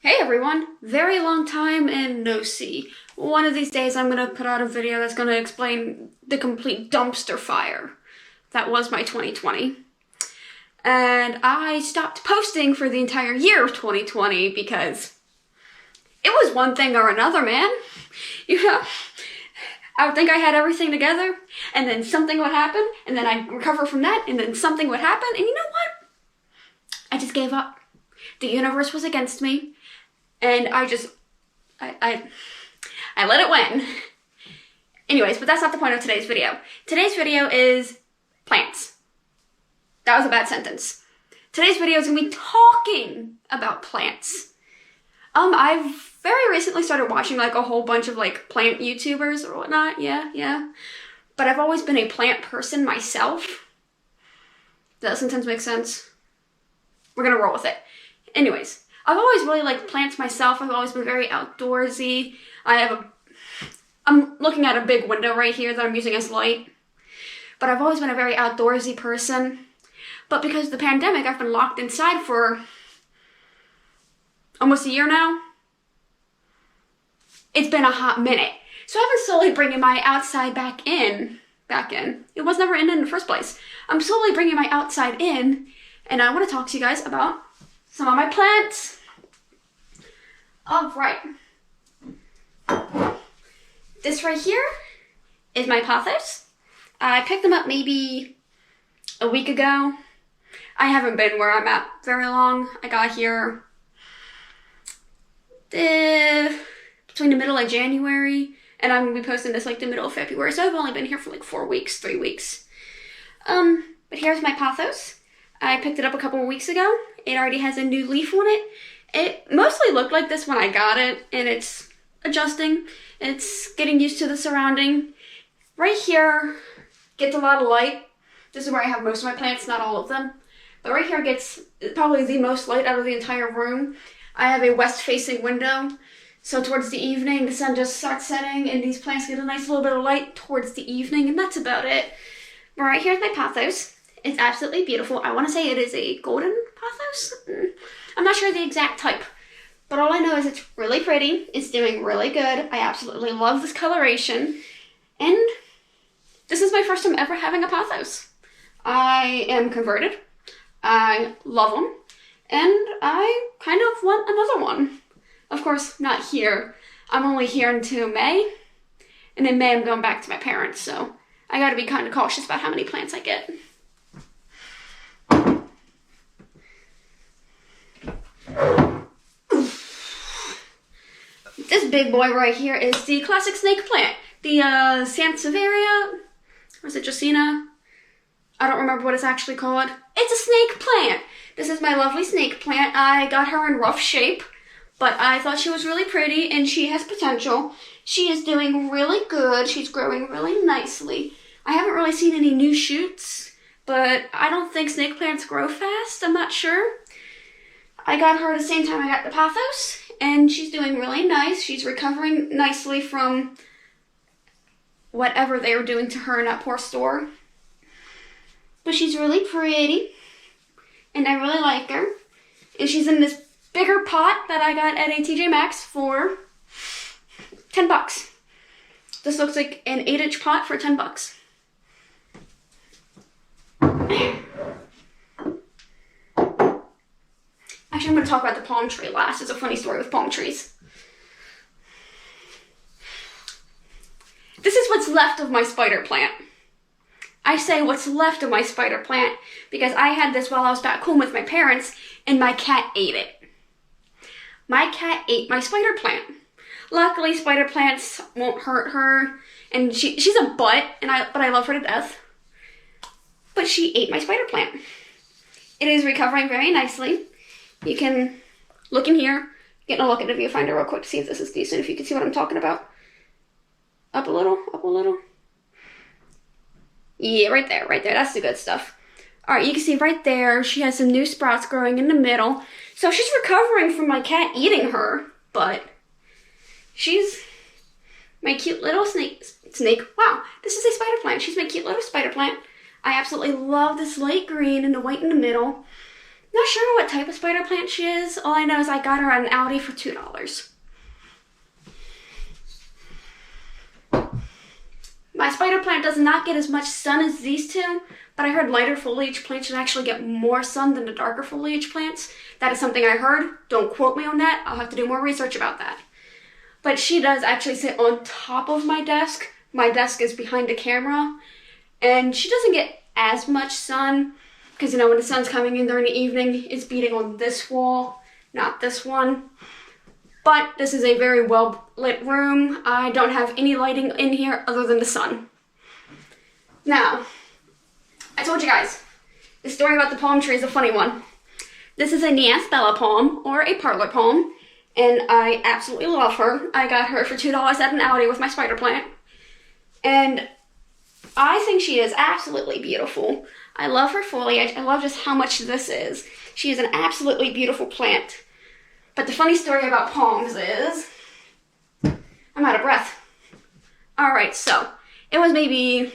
Hey everyone, very long time and no see. One of these days I'm gonna put out a video that's gonna explain the complete dumpster fire that was my 2020. And I stopped posting for the entire year of 2020 because it was one thing or another, man. You know, I would think I had everything together, and then something would happen, and then I'd recover from that, and then something would happen, and you know what? I just gave up. The universe was against me. And I let it win. Anyways, but that's not the point of today's video. Today's video is plants. That was a bad sentence. Today's video is gonna be talking about plants. I've very recently started watching like a whole bunch of like plant YouTubers or whatnot. Yeah. But I've always been a plant person myself. Does that sentence make sense? We're gonna roll with it. Anyways. I've always really liked plants myself. I've always been very outdoorsy. I'm looking at a big window right here that I'm using as light. But I've always been a very outdoorsy person. But because of the pandemic, I've been locked inside for almost a year now. It's been a hot minute. So I've been slowly bringing my outside back in. It was never in the first place. I'm slowly bringing my outside in. And I want to talk to you guys about some of my plants. All right. This right here is my pothos. I picked them up maybe a week ago. I haven't been where I'm at very long. I got here between the middle of January, and I'm gonna be posting this like the middle of February. So I've only been here for like 4 weeks, 3 weeks. But here's my pothos. I picked it up a couple of weeks ago. It already has a new leaf on it. It mostly looked like this when I got it, and it's adjusting. It's getting used to the surrounding. Right here gets a lot of light. This is where I have most of my plants, not all of them. But right here gets probably the most light out of the entire room. I have a west-facing window, so towards the evening, the sun just starts setting, and these plants get a nice little bit of light towards the evening, and that's about it. But right here's my pothos. It's absolutely beautiful. I want to say it is a golden pothos. I'm not sure the exact type, but all I know is it's really pretty. It's doing really good. I absolutely love this coloration, and this is my first time ever having a pothos. I am converted. I love them, and I kind of want another one. Of course, not here. I'm only here until May, and in May I'm going back to my parents, so I gotta be kind of cautious about how many plants I get. This big boy right here is the classic snake plant. The Sansevieria, or is it Jacina? I don't remember what it's actually called. It's a snake plant. This is my lovely snake plant. I got her in rough shape, but I thought she was really pretty and she has potential. She is doing really good. She's growing really nicely. I haven't really seen any new shoots, but I don't think snake plants grow fast. I'm not sure. I got her at the same time I got the pothos, and she's doing really nice. She's recovering nicely from whatever they were doing to her in that poor store. But she's really pretty, and I really like her. And she's in this bigger pot that I got at a TJ Maxx for $10. This looks like an 8-inch pot for $10. Actually, I'm going to talk about the palm tree last. It's a funny story with palm trees. This is what's left of my spider plant. I say what's left of my spider plant because I had this while I was back home with my parents, and my cat ate it. My cat ate my spider plant. Luckily, spider plants won't hurt her, and she's a butt, but I love her to death. But she ate my spider plant. It is recovering very nicely. You can look in here, get a look at the viewfinder real quick to see if this is decent, if you can see what I'm talking about. Up a little, up a little. Yeah, right there, that's the good stuff. All right, you can see right there, she has some new sprouts growing in the middle. So she's recovering from my cat eating her, but she's my cute little snake. Wow, this is a spider plant. She's my cute little spider plant. I absolutely love this light green and the white in the middle. Not sure what type of spider plant she is. All I know is I got her at an Aldi for $2. My spider plant does not get as much sun as these two, but I heard lighter foliage plants should actually get more sun than the darker foliage plants. That is something I heard. Don't quote me on that. I'll have to do more research about that. But she does actually sit on top of my desk. My desk is behind a camera, and she doesn't get as much sun because, you know, when the sun's coming in during the evening, it's beating on this wall, not this one. But this is a very well lit room. I don't have any lighting in here other than the sun. Now, I told you guys, the story about the palm tree is a funny one. This is a Bella palm, or a parlor palm, and I absolutely love her. I got her for $2 at an Aldi with my spider plant. And I think she is absolutely beautiful. I love her foliage. I love just how much this is. She is an absolutely beautiful plant. But the funny story about palms is, I'm out of breath. Alright, so, it was maybe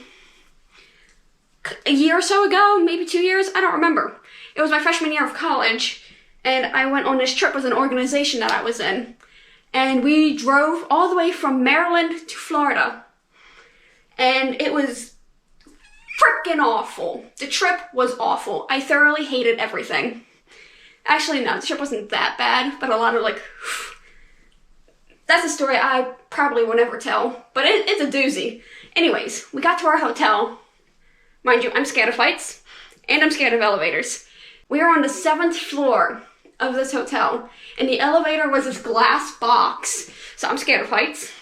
a year or so ago, maybe 2 years, I don't remember. It was my freshman year of college, and I went on this trip with an organization that I was in. And we drove all the way from Maryland to Florida. And it was freaking awful. The trip was awful. I thoroughly hated everything. Actually, no, the trip wasn't that bad, but a lot of, like, that's a story I probably will never tell, but it's a doozy. Anyways, we got to our hotel. Mind you, I'm scared of heights, and I'm scared of elevators. We were on the 7th floor of this hotel, and the elevator was this glass box. So I'm scared of heights,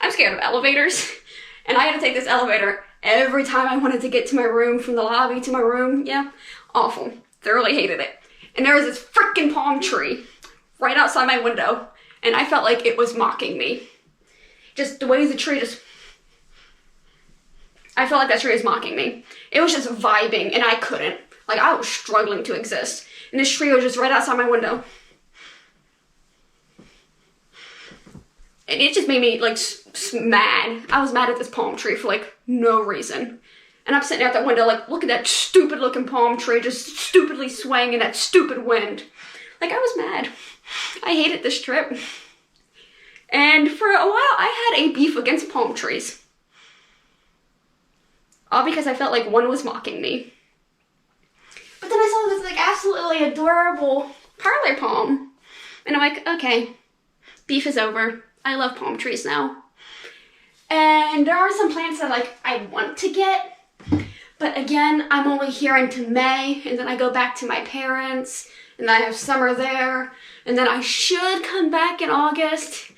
I'm scared of elevators, and I had to take this elevator every time I wanted to get to my room, from the lobby to my room. Yeah, awful. Thoroughly hated it. And there was this freaking palm tree right outside my window, and I felt like it was mocking me. Just the way the tree just... I felt like that tree was mocking me. It was just vibing, and I couldn't. Like, I was struggling to exist. And this tree was just right outside my window. And it just made me, like, mad. I was mad at this palm tree for, like, no reason. And I'm sitting out that window like, look at that stupid looking palm tree just stupidly swaying in that stupid wind. Like, I was mad. I hated this trip. And for a while, I had a beef against palm trees. All because I felt like one was mocking me. But then I saw this, like, absolutely adorable parlor palm. And I'm like, okay, beef is over. I love palm trees now. And there are some plants that, like, I want to get. But again, I'm only here until May, and then I go back to my parents, and I have summer there, and then I should come back in August.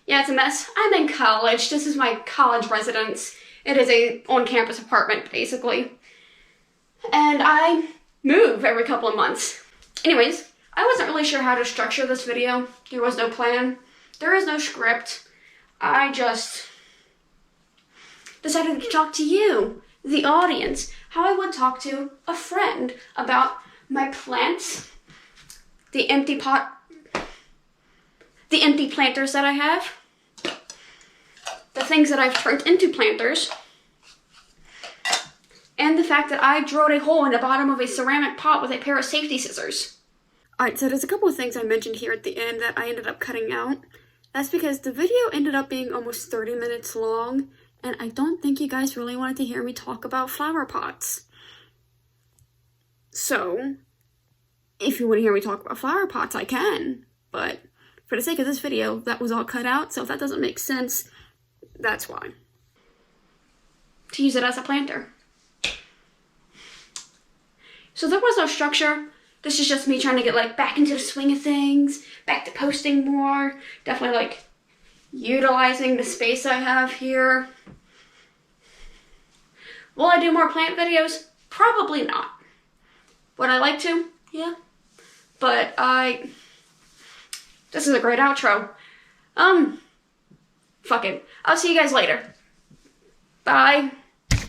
Yeah, it's a mess. I'm in college. This is my college residence. It is a on-campus apartment, basically. And I move every couple of months. Anyways, I wasn't really sure how to structure this video. There was no plan. There is no script. I just decided to talk to you, the audience, how I would talk to a friend about my plants, the empty planters that I have, the things that I've turned into planters, and the fact that I drilled a hole in the bottom of a ceramic pot with a pair of safety scissors. Alright, so there's a couple of things I mentioned here at the end that I ended up cutting out. That's because the video ended up being almost 30 minutes long, and I don't think you guys really wanted to hear me talk about flower pots. So, if you want to hear me talk about flower pots, I can. But for the sake of this video, that was all cut out, so if that doesn't make sense, that's why. To use it as a planter. So there was no structure. This is just me trying to get, like, back into the swing of things, back to posting more, definitely, like, utilizing the space I have here. Will I do more plant videos? Probably not. Would I like to? Yeah. But this is a great outro. Fuck it. I'll see you guys later. Bye.